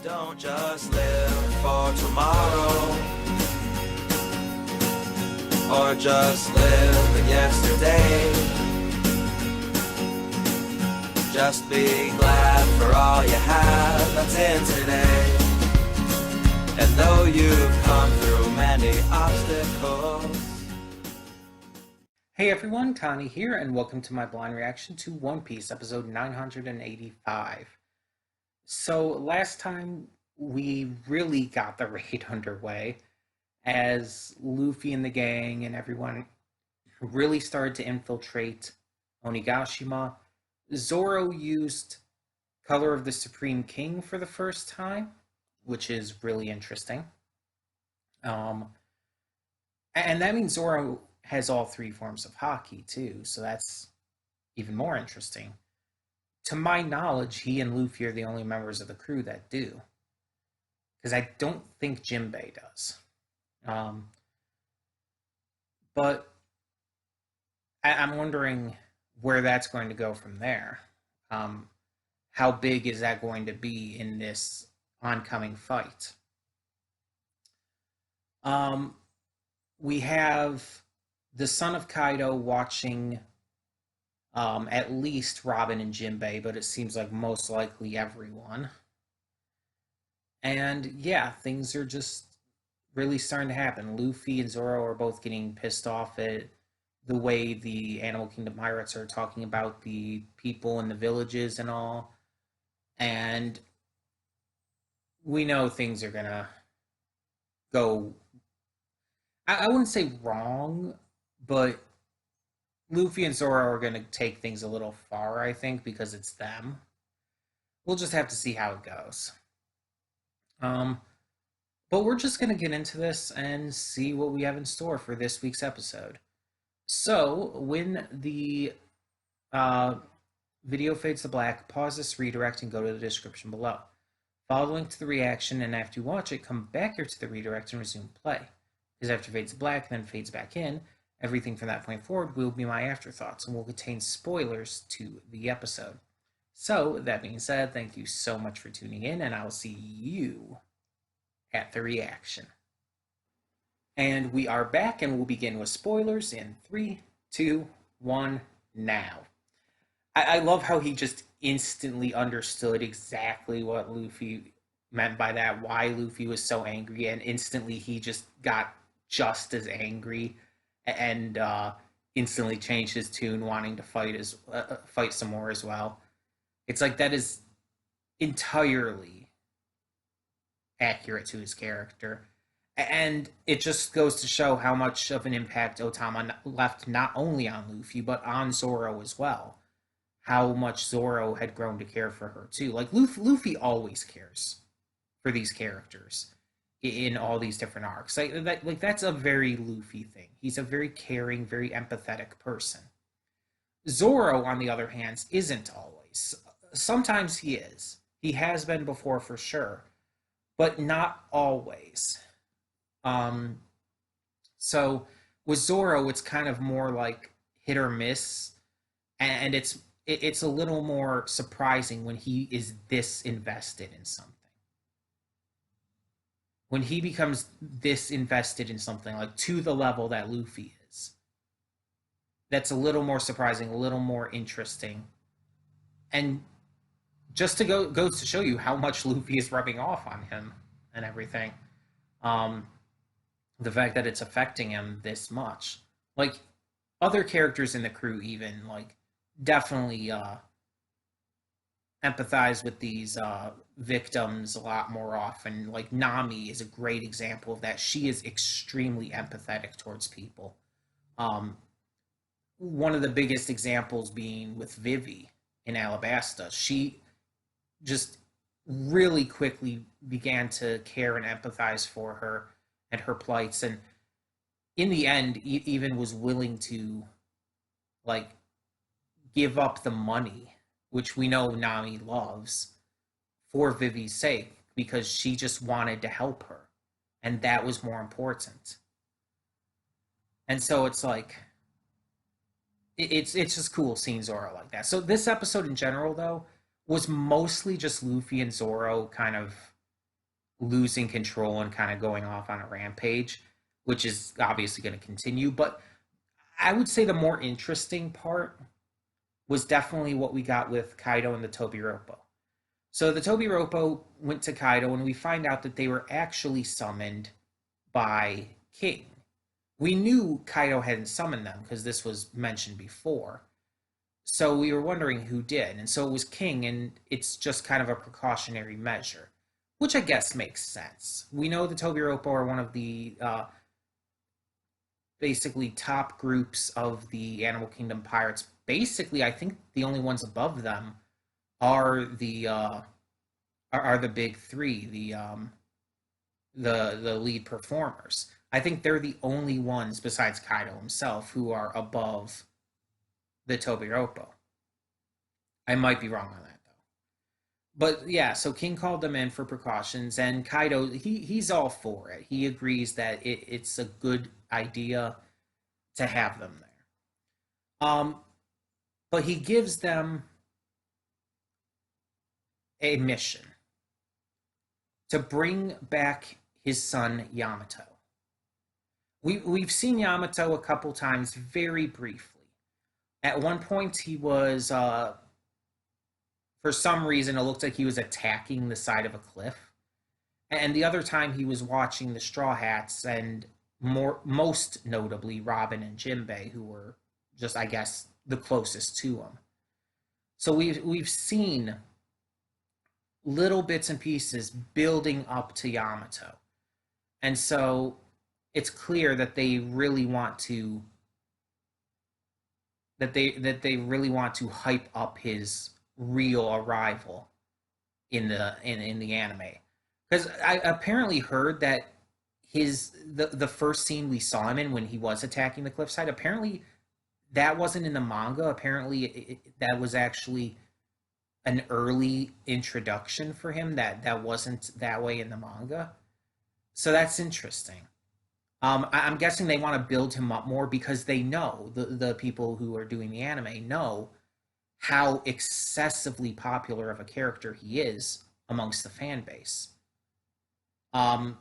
Don't just live for tomorrow, or just live in yesterday. Just be glad for all you have that's in today. And though you've come through many obstacles. Hey everyone, Connie here, and welcome to my blind reaction to One Piece, episode 985. So last time we really got the raid underway as Luffy and the gang and everyone really started to infiltrate Onigashima. Zoro used Color of the Supreme King for the first time, which is really interesting. And that means Zoro has all three forms of haki too, so that's even more interesting. To my knowledge, he and Luffy are the only members of the crew that do, because I don't think Jinbei does. But I'm wondering where that's going to go from there. How big is that going to be in this oncoming fight? We have the son of Kaido watching at least Robin and Jinbei, but it seems like most likely everyone. And yeah, things are just really starting to happen. Luffy and Zoro are both getting pissed off at the way the Animal Kingdom pirates are talking about the people in the villages and all. And we know things are gonna go, I wouldn't say wrong, but Luffy and Zoro are going to take things a little far, I think, because it's them. We'll just have to see how it goes. But we're just going to get into this and see what we have in store for this week's episode. So, when the video fades to black, pause this redirect and go to the description below. Follow the link to the reaction, and after you watch it, come back here to the redirect and resume play. Because after it fades to black, then fades back in, everything from that point forward will be my afterthoughts and will contain spoilers to the episode. So, that being said, thank you so much for tuning in, and I will see you at the reaction. And we are back, and we'll begin with spoilers in 3, 2, 1, now. I love how he just instantly understood exactly what Luffy meant by that, why Luffy was so angry, and instantly he just got just as angry and instantly changed his tune, wanting to fight some more as well. It's like that is entirely accurate to his character, and it just goes to show how much of an impact Otama left not only on Luffy but on Zoro as well. How much Zoro had grown to care for her too. Like Luffy always cares for these characters in all these different arcs. Like that's a very Luffy thing. He's a very caring, very empathetic person. Zoro, on the other hand, isn't always. Sometimes he is. He has been before for sure, but not always. So with Zoro, it's kind of more like hit or miss, and it's a little more surprising when he is this invested in something. When he becomes this invested in something, like to the level that Luffy is, that's a little more surprising, a little more interesting. And just to goes to show you how much Luffy is rubbing off on him and everything. The fact that it's affecting him this much. Like, other characters in the crew even, like, definitely empathize with these victims a lot more often. Like Nami is a great example of that. She is extremely empathetic towards people. One of the biggest examples being with Vivi in Alabasta. She just really quickly began to care and empathize for her and her plights, and in the end even was willing to like give up the money, which we know Nami loves, for Vivi's sake, because she just wanted to help her, and that was more important. And so it's like it's just cool seeing Zoro like that. So this episode in general, though, was mostly just Luffy and Zoro kind of losing control and kind of going off on a rampage, which is obviously going to continue. But I would say the more interesting part was definitely what we got with Kaido and the Tobiropo. So the Tobiropo went to Kaido, and we find out that they were actually summoned by King. We knew Kaido hadn't summoned them because this was mentioned before. So we were wondering who did. And so it was King, and it's just kind of a precautionary measure, which I guess makes sense. We know the Tobiropo are one of the basically top groups of the Animal Kingdom pirates. Basically, I think the only ones above them are the big three, the lead performers. I think they're the only ones besides Kaido himself who are above the Tobiropo. I might be wrong on that though. But yeah, so King called them in for precautions, and Kaido he's all for it. He agrees that it's a good idea to have them there. But he gives them a mission to bring back his son Yamato. We've seen Yamato a couple times very briefly. At one point, he was, for some reason, it looked like he was attacking the side of a cliff. And the other time, he was watching the Straw Hats, and most notably, Robin and Jinbei, who were just, I guess, the closest to him. So we've seen little bits and pieces building up to Yamato. And so it's clear that they really want to really want to hype up his real arrival in the anime. Because I apparently heard that the first scene we saw him in when he was attacking the cliffside, apparently that wasn't in the manga. Apparently that was actually an early introduction for him that wasn't that way in the manga. So that's interesting. I'm guessing they want to build him up more because they know, the people who are doing the anime know how excessively popular of a character he is amongst the fan base. And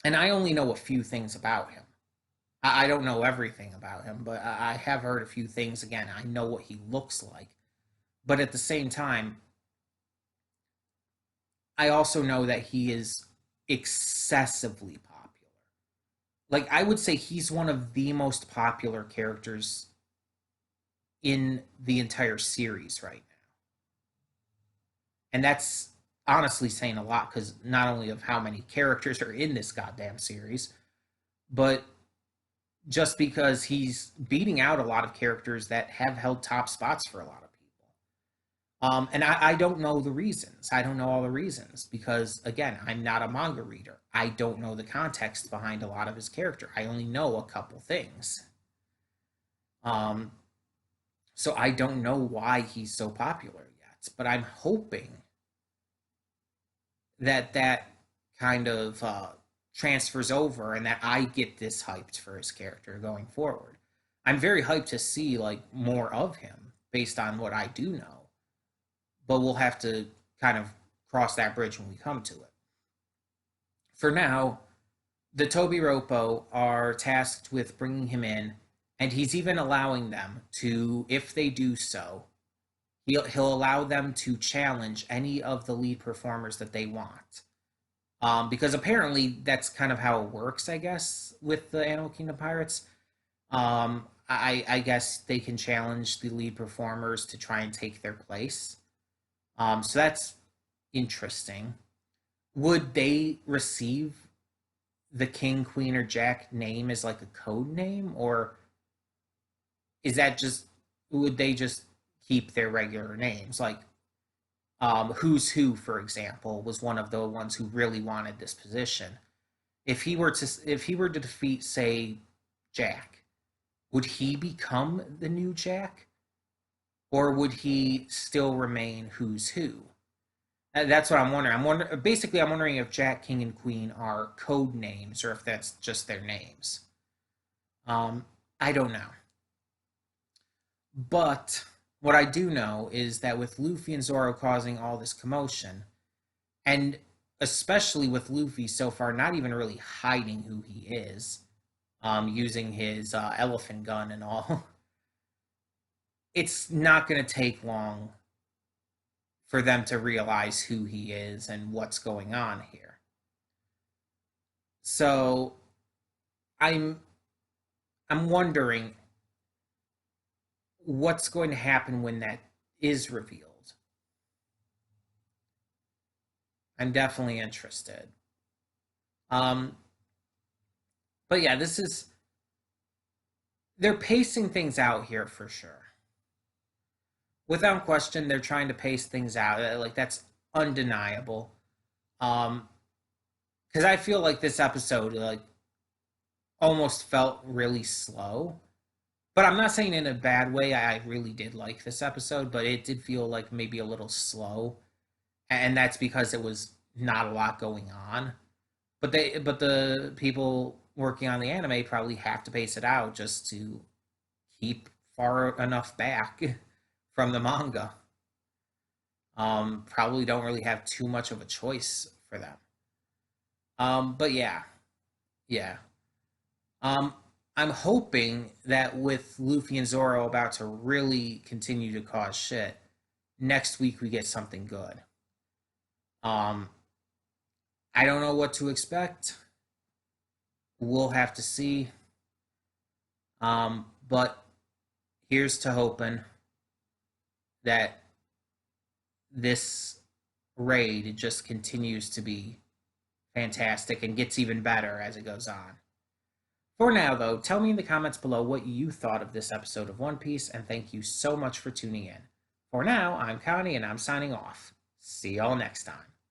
I only know a few things about him. I don't know everything about him, but I have heard a few things. Again, I know what he looks like. But at the same time, I also know that he is excessively popular. Like, I would say he's one of the most popular characters in the entire series right now. And that's honestly saying a lot, because not only of how many characters are in this goddamn series, but just because he's beating out a lot of characters that have held top spots for a lot of people. And I don't know the reasons. I don't know all the reasons because, again, I'm not a manga reader. I don't know the context behind a lot of his character. I only know a couple things. So I don't know why he's so popular yet. But I'm hoping that kind of transfers over and that I get this hyped for his character going forward. I'm very hyped to see like more of him based on what I do know. But we'll have to kind of cross that bridge when we come to it. For now, the Tobiropo are tasked with bringing him in, and he's even allowing them to, if they do so, he'll allow them to challenge any of the lead performers that they want. Because apparently that's kind of how it works, I guess, with the Animal Kingdom Pirates. I guess they can challenge the lead performers to try and take their place. So that's interesting. Would they receive the King, Queen, or Jack name as like a code name? Or is that just, would they just keep their regular names? Like, Who's Who, for example, was one of the ones who really wanted this position. If he were to defeat, say, Jack, would he become the new Jack? Or would he still remain Who's Who? That's what I'm wondering. I'm wondering if Jack, King, and Queen are code names or if that's just their names. I don't know. But what I do know is that with Luffy and Zoro causing all this commotion, and especially with Luffy so far not even really hiding who he is, using his elephant gun and all. It's not going to take long for them to realize who he is and what's going on here. So I'm wondering what's going to happen when that is revealed. I'm definitely interested. But yeah, they're pacing things out here for sure. Without question, they're trying to pace things out. Like, that's undeniable. Because I feel like this episode, like, almost felt really slow. But I'm not saying in a bad way. I really did like this episode, but it did feel like maybe a little slow. And that's because it was not a lot going on. But the people working on the anime probably have to pace it out just to keep far enough back from the manga. Probably don't really have too much of a choice for them. But yeah. I'm hoping that with Luffy and Zoro about to really continue to cause shit, next week we get something good. I don't know what to expect. We'll have to see. But here's to hoping that this raid just continues to be fantastic and gets even better as it goes on. For now, though, tell me in the comments below what you thought of this episode of One Piece, and thank you so much for tuning in. For now, I'm Connie, and I'm signing off. See y'all next time.